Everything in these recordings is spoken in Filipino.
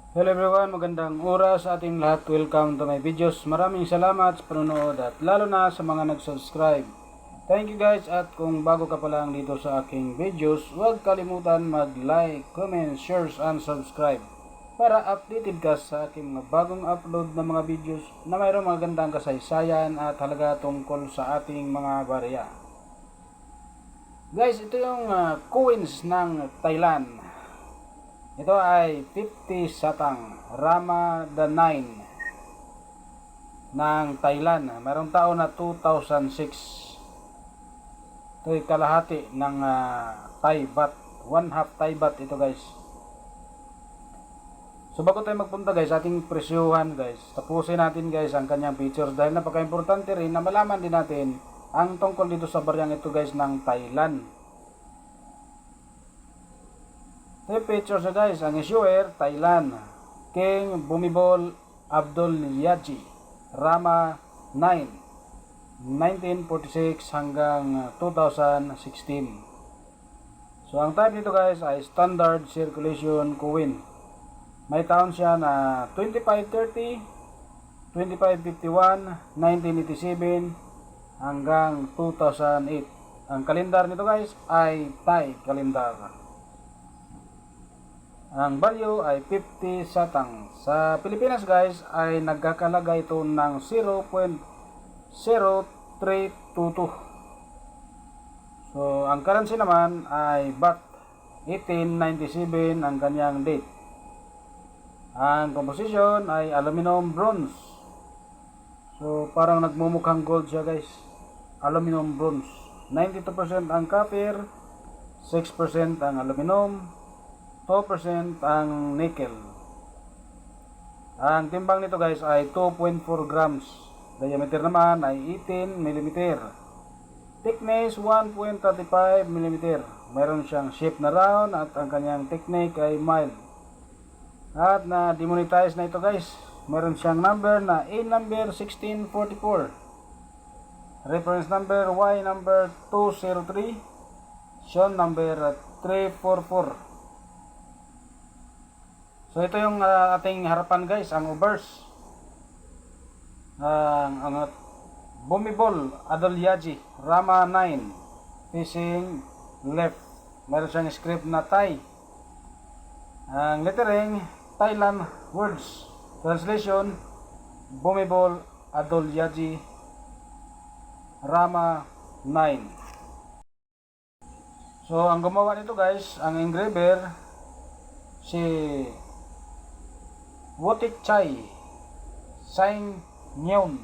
Hello everyone, magandang oras sa ating lahat. Welcome to my videos. Maraming salamat sa panonood at lalo na sa mga nag-subscribe. Thank you guys, at kung bago ka pa lang dito sa aking videos, huwag kalimutan mag-like, comment, share and subscribe para updated ka sa aking mga bagong upload na mga videos na mayroong magandang kasaysayan at halaga tungkol sa ating mga barya. Guys, ito yung coins ng Thailand. Ito ay 50 satang Rama the 9 ng Thailand. Mayroong taon na 2006. Ito ay kalahati ng Thai baht. 1/2 Thai baht ito guys. So bago tayo magpunta guys, ating presyuhan guys, tapusin natin guys ang kanyang features dahil napaka-importante rin na malaman din natin ang tungkol dito sa baryang ito guys ng Thailand. Yung pictures na guys, ang issuer, Thailand, King Bhumibol Adulyadej, Rama 9, 1946 hanggang 2016. So ang type nito guys ay standard circulation coin. May taon siya na 2530, 2551, 1987 hanggang 2008. Ang kalendar nito guys ay Thai kalendar. Ang value ay 50 satang. Sa Pilipinas guys ay nagkakalaga ito ng 0.0322. So ang currency naman ay baht. 1897 ang kanyang date. Ang composition ay aluminum bronze. So parang nagmumukhang gold siya guys. Aluminum bronze. 92% ang copper, 6% ang aluminum, 2% ang nickel. Ang timbang nito guys ay 2.4 grams. Diameter naman ay 18 mm. Thickness 1.35 mm. Mayroon siyang shape na round at ang kanyang technique ay mild. At na demonetize na ito guys. Mayroon siyang number na A number 1644. Reference number Y number 203. Sean number 344. So ito yung ating harapan guys, ang obverse. Ang Bhumibol Adulyadej, Rama 9, facing left. Meron siyang script na Thai. Ang lettering, Thailand words. Translation, Bhumibol Adulyadej, Rama 9. So ang gumawa nito guys, ang engraver, si Wotikchai Saingnyeon.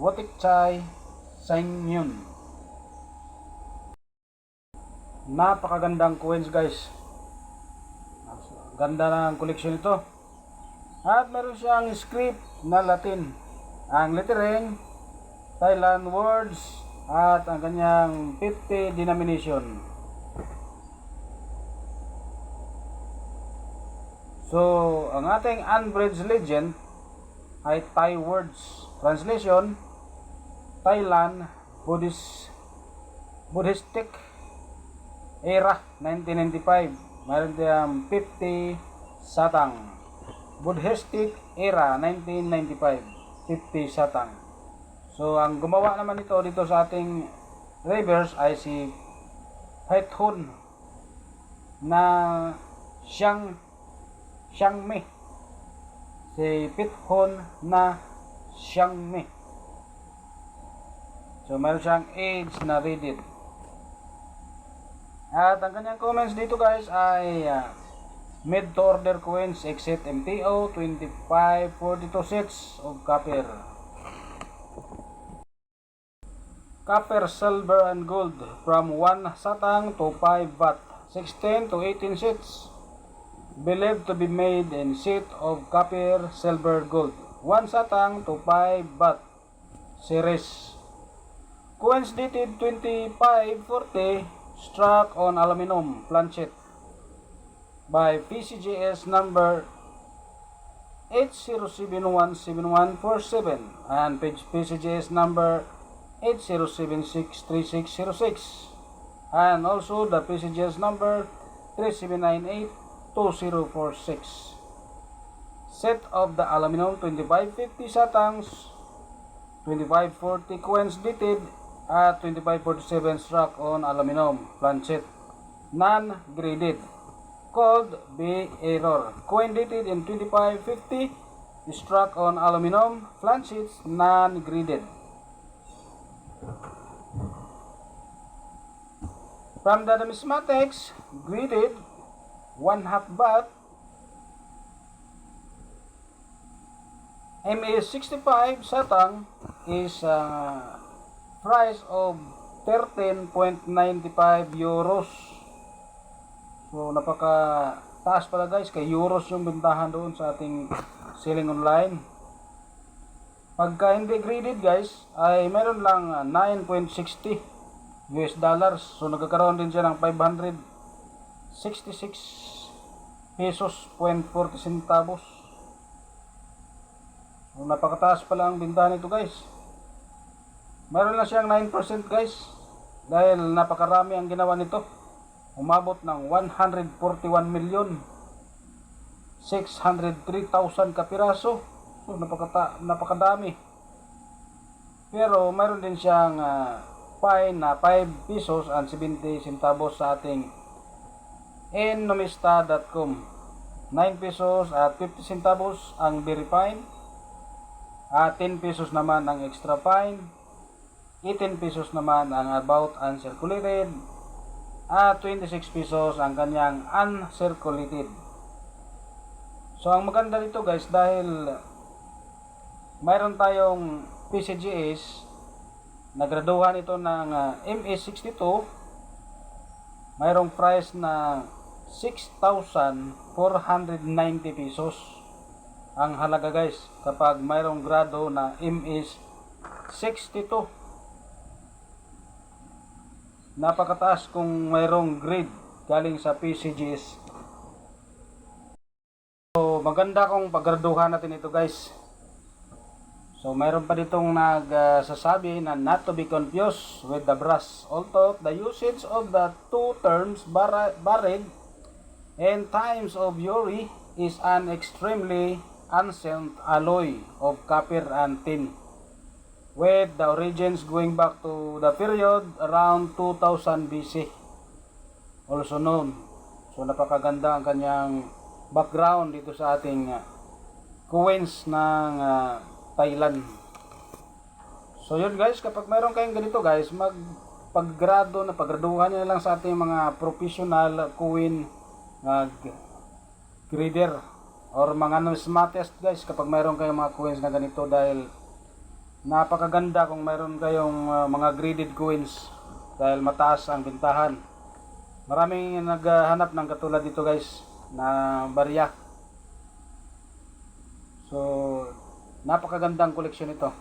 Wotikchai Saingnyeon. Napakagandang coins guys. Ganda ng collection ito. At meron siyang script na Latin. Ang lettering, Thailand words, at ang kanyang 50 denomination. So, ang ating unbridged legend ay Thai words. Translation, Thailand Buddhistic era 1995. Mayroon diyang 50 satang. Buddhistic era 1995, 50 satang. So, ang gumawa naman ito dito sa ating reverse ay si Phaethon na Xiangmi. Si Phaethon na Xiangmi. So meron siyang age na readed. At ang kanyang comments dito guys ay made to order coins except MTO 2542 sets of copper. Copper, silver and gold from 1 satang to 5 baht, 16 to 18 sets. Believed to be made in set of copper, silver, gold. 1 satang to 5 baht series. Coins dated 2540, struck on aluminum planchet by PCGS number 80717147 and PCGS number 80763606, and also the PCGS number 3798-2046. Set of the aluminum 2550 satangs, 2540 coins dated at 2547 struck on aluminum planchet, non-graded. Called B error. Coin dated in 2550 struck on aluminum planchets, non-graded. From the numismatics, graded 1/2 baht, MA65 satang is price of 13.95 euros. So napaka taas pala guys, kay euros yung bentahan doon sa ating selling online. Pagka hindi graded guys ay meron lang 9.60 US dollars. So nagkakaroon din siya ng 566 pesos 40 centavos. So napakataas pala ang bentahan nito guys. Meron lang siyang 9% guys dahil napakarami ang ginawa nito. Umabot ng 141,603,000 kapiraso. So napakadami. Pero mayroon din siyang fine na 5 pesos and 70 centavos sa ating ennomista.com. 9 pesos at 50 centavos ang very fine. 10 pesos naman ang extra fine. 18 pesos naman ang about uncirculated. 26 pesos ang kanyang uncirculated. So ang maganda dito guys dahil mayroon tayong PCGS, nagraduhan ito ng MA62, mayroong price na 6,490 pesos ang halaga guys kapag mayroong grado na MA62. Napakataas kung mayroong grade galing sa PCGS. So maganda kung paggraduhan natin ito guys. So mayroon pa ditong nagsasabi na not to be confused with the brass. Although the usage of the two terms barred and times of Yuri is an extremely ancient alloy of copper and tin, with the origins going back to the period around 2000 BC, also known. So napakaganda ang kanyang background dito sa ating coins ng Thailand. So yun guys, kapag mayroon kayong ganito guys, paggraduhan nyo na lang sa ating mga professional coin grader or mga numismatist guys kapag mayroon kayong mga coins na ganito, dahil napakaganda kung mayroon kayong mga graded coins dahil mataas ang bintahan. Maraming naghahanap ng katulad dito guys na barya. So napakagandang koleksyon ito.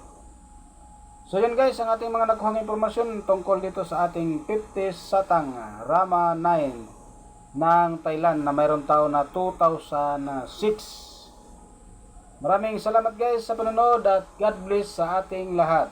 So yun guys ang ating mga nakuhang impormasyon tungkol dito sa ating 50 satang Rama 9 ng Thailand na mayroong taon na 2006. Maraming salamat guys sa panonood at God bless sa ating lahat.